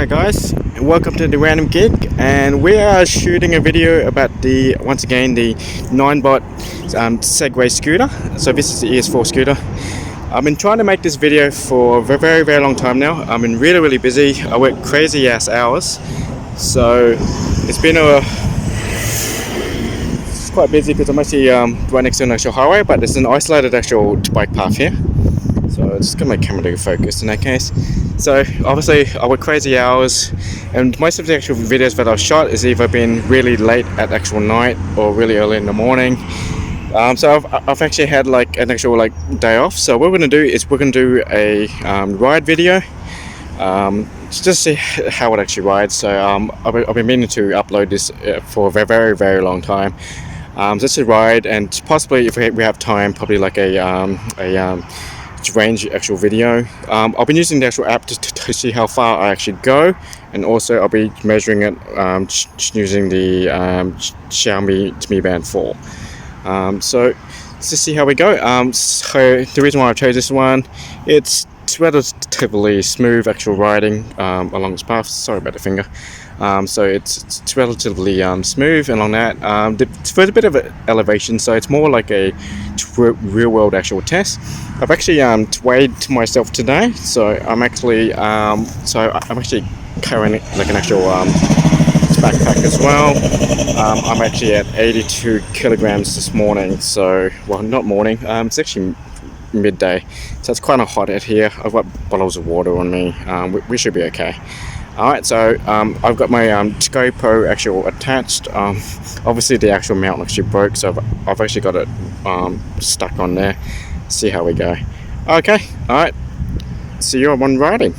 Okay guys, welcome to the Random Geek, and we are shooting a video about once again the Ninebot Segway scooter. So this is the ES4 scooter. I've been trying to make this video for a very long time now. I've been really busy. I work crazy ass hours, so it's quite busy because I'm actually right next to an actual highway, but there's an isolated actual bike path here. So it's just got my camera to focus in that case. So obviously I work crazy hours, and most of the actual videos that I've shot is either been really late at actual night or really early in the morning. So I've actually had like an actual day off. So what we're going to do is we're going to do a ride video, just to see how it actually rides. So I've been meaning to upload this for a very long time. Just a ride, and possibly if we have time, probably like a range actual video. I've been using the actual app to see how far I actually go, and also I'll be measuring it using the Xiaomi Mi Band 4. So let's just see how we go. So the reason why I chose this one, it's relatively smooth actual riding along this path. Sorry about the finger. So it's relatively smooth along that. There's a bit of an elevation, so it's more like a real world actual test. I've actually weighed myself today, so I'm actually carrying like an actual backpack as well. I'm actually at 82 kilograms this morning. So, well, not morning. It's actually midday, so it's kind of hot out here. I've got bottles of water on me. We should be okay. Alright, so I've got my GoPro actual attached. Obviously the actual mount actually broke, so I've actually got it stuck on there. See how we go. Okay, alright, see you on riding.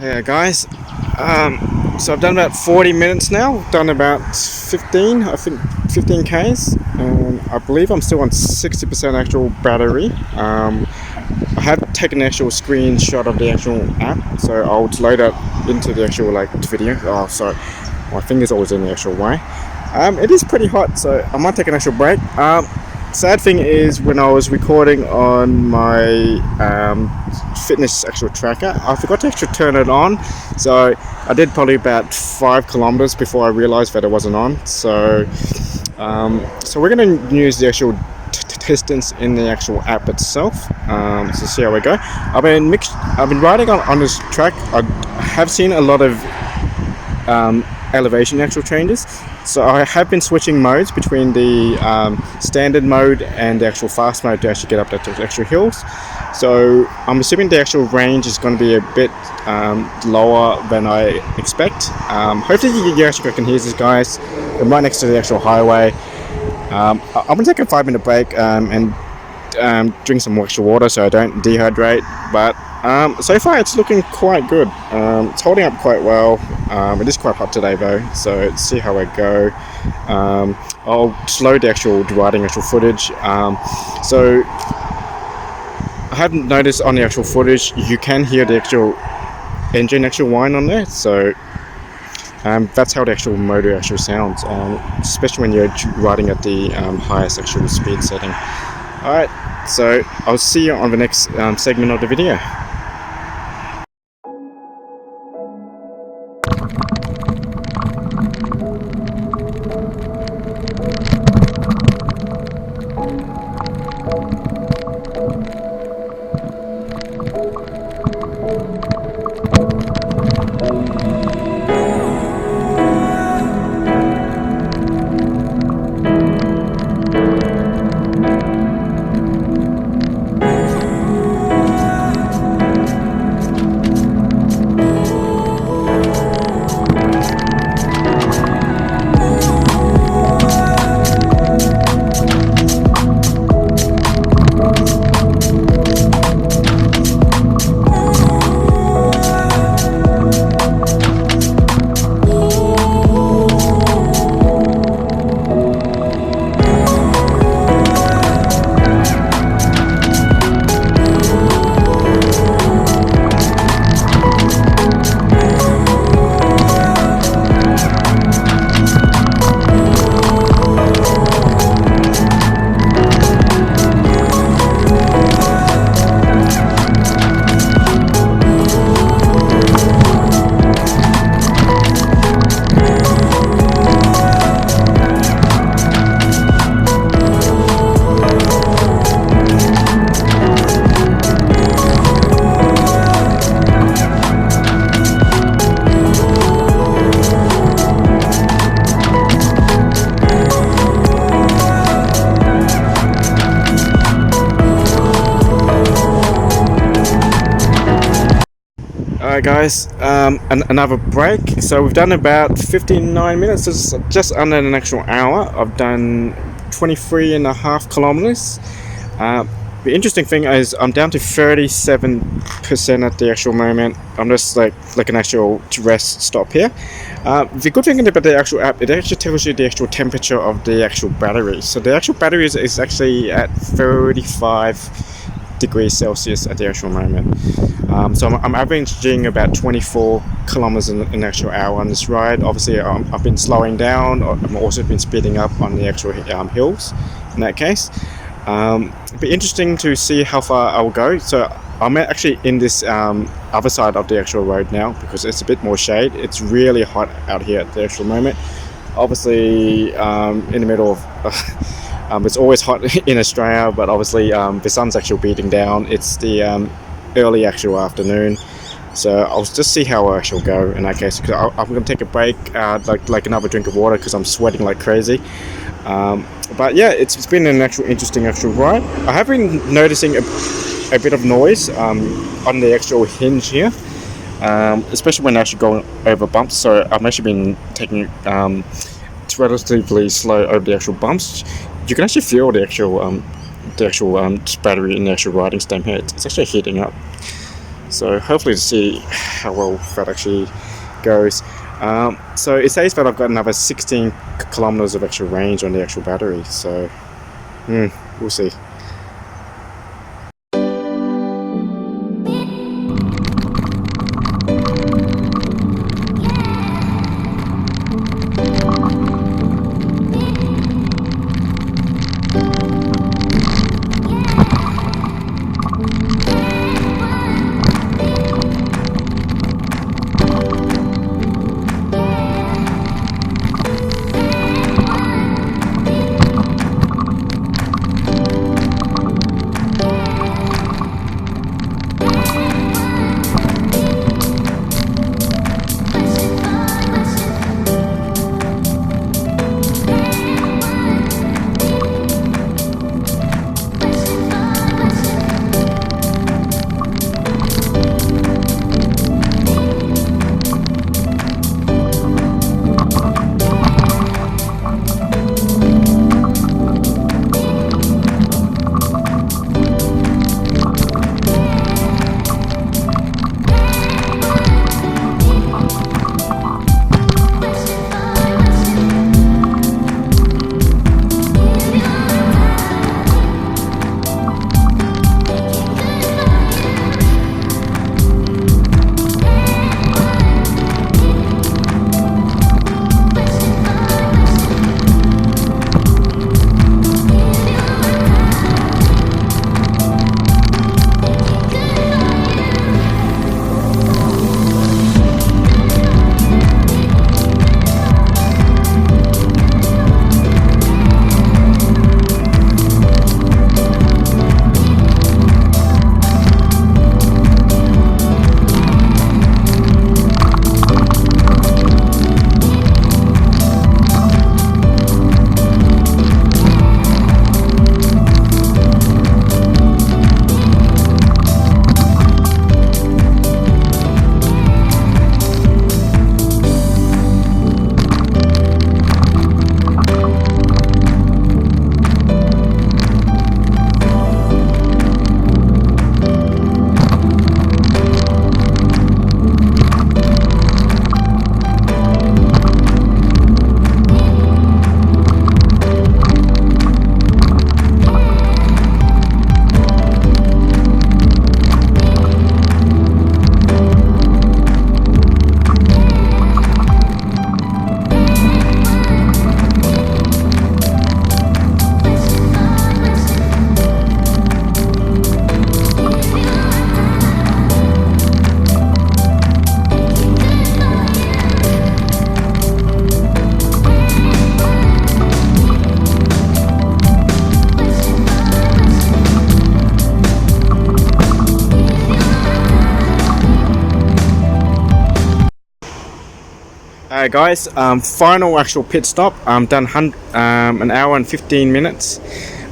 Yeah, guys. So I've done about 40 minutes now. Done about 15, I think 15 Ks. I believe I'm still on 60% actual battery. I have taken an actual screenshot of the actual app, so I'll load that into the actual video. Oh, sorry, my finger's always in the actual way. It is pretty hot, so I might take an actual break. Sad thing is, when I was recording on my fitness actual tracker, I forgot to actually turn it on, so I did probably about 5 kilometers before I realized that it wasn't on. So we're going to use the actual distance in the actual app itself. So see how we go. I've been riding on this track. I have seen a lot of elevation actual changes, so I have been switching modes between the standard mode and the actual fast mode to actually get up to extra hills. So I'm assuming the actual range is going to be a bit lower than I expect. Hopefully you actually can hear this, guys. I'm right next to the actual highway. I'm going to take a 5-minute break and drink some extra water so I don't dehydrate, but so far it's looking quite good. It's holding up quite well. It is quite hot today though, so let's see how I go. I'll slow the actual riding actual footage. So I haven't noticed on the actual footage you can hear the actual engine actual whine on there, so that's how the actual motor actually sounds, especially when you're riding at the highest actual speed setting. Alright, so I'll see you on the next segment of the video. Alright guys, another break. So we've done about 59 minutes, just under an actual hour. I've done 23.5 kilometers. The interesting thing is I'm down to 37% at the actual moment. I'm just like an actual rest stop here. The good thing about the actual app, it actually tells you the actual temperature of the actual battery. So the actual battery is actually at 35 degrees Celsius at the actual moment. So I'm averaging about 24 kilometers in the actual hour on this ride. Obviously I've been slowing down. I've also been speeding up on the actual hills in that case. It'd be interesting to see how far I will go. So I'm actually in this other side of the actual road now because it's a bit more shade. It's really hot out here at the actual moment. Obviously in the middle of it's always hot in Australia, but obviously the sun's actually beating down. It's the early actual afternoon, so I'll just see how I actually go in that case. Because I'm going to take a break, like another drink of water, because I'm sweating like crazy. But yeah, it's been an actual interesting actual ride. I have been noticing a bit of noise on the actual hinge here, especially when actually going over bumps. So I've actually been taking it's relatively slow over the actual bumps. You can actually feel the actual battery in the actual riding stem here. It's actually heating up. So hopefully to see how well that actually goes. So it says that I've got another 16 kilometers of actual range on the actual battery, so we'll see. Alright guys, final actual pit stop. I'm done an hour and 15 minutes.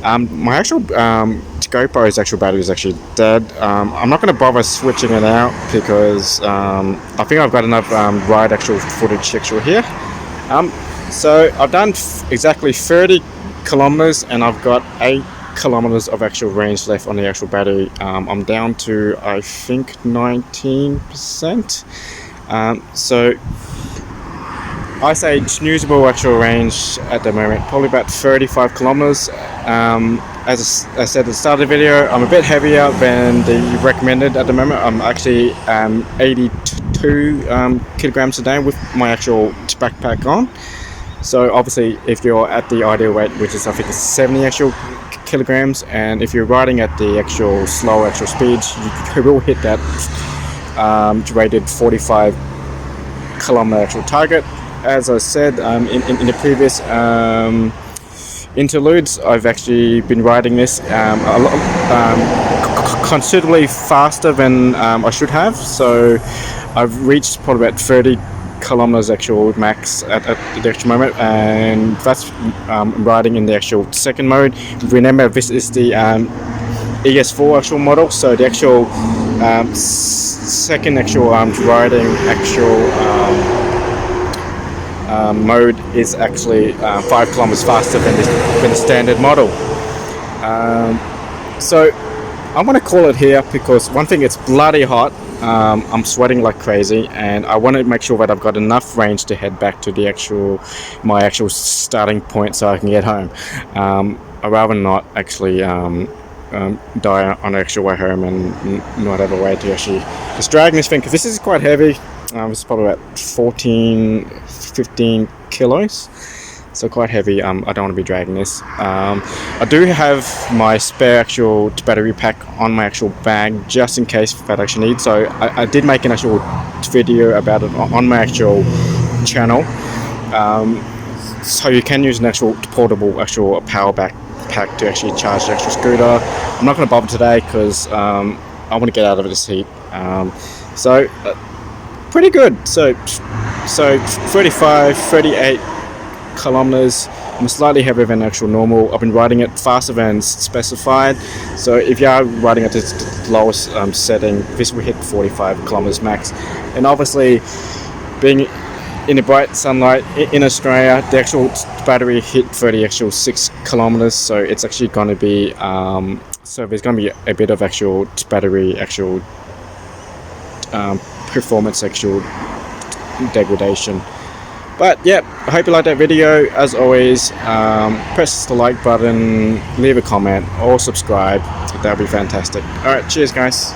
My actual GoPro's actual battery is actually dead. I'm not going to bother switching it out because I think I've got enough ride actual footage actual here. So I've done exactly 30 kilometers and I've got 8 kilometers of actual range left on the actual battery. I'm down to I think 19%. So I say it's usable actual range at the moment, probably about 35 kilometers. As I said at the start of the video, I'm a bit heavier than the recommended at the moment. I'm actually 82 kilograms a day with my actual backpack on. So obviously if you're at the ideal weight, which is I think 70 actual kilograms, and if you're riding at the actual slow actual speeds, you will hit that rated 45 kilometer actual target. As I said in the previous interludes, I've actually been riding this considerably faster than I should have. So I've reached probably about 30 kilometers actual max at the actual moment, and that's riding in the actual second mode. Remember, this is the ES4 actual model, so the actual second actual riding actual mode is actually 5 kilometers faster than the standard model. So I'm going to call it here because one thing, it's bloody hot. I'm sweating like crazy, and I want to make sure that I've got enough range to head back to the my actual starting point so I can get home. I'd rather not actually die on the actual way home and not have a way to actually just dragging this thing, because this is quite heavy. It's probably about 15 kilos, so quite heavy. I don't want to be dragging this. I do have my spare actual battery pack on my actual bag just in case that I actually need. So I did make an actual video about it on my actual channel. So you can use an actual portable actual power pack to actually charge the actual scooter. I'm not going to bother today because I want to get out of this heat. Pretty good. So 38 kilometers. I'm slightly heavier than actual normal. I've been riding it faster than specified. So if you are riding at the lowest setting, this will hit 45 kilometers max. And obviously, being in the bright sunlight in Australia, the actual battery hit 6 kilometers. So it's actually going to be so there's going to be a bit of actual battery performance actual degradation. But yeah, I hope you liked that video. As always, press the like button, leave a comment or subscribe. That would be fantastic. Alright, cheers guys.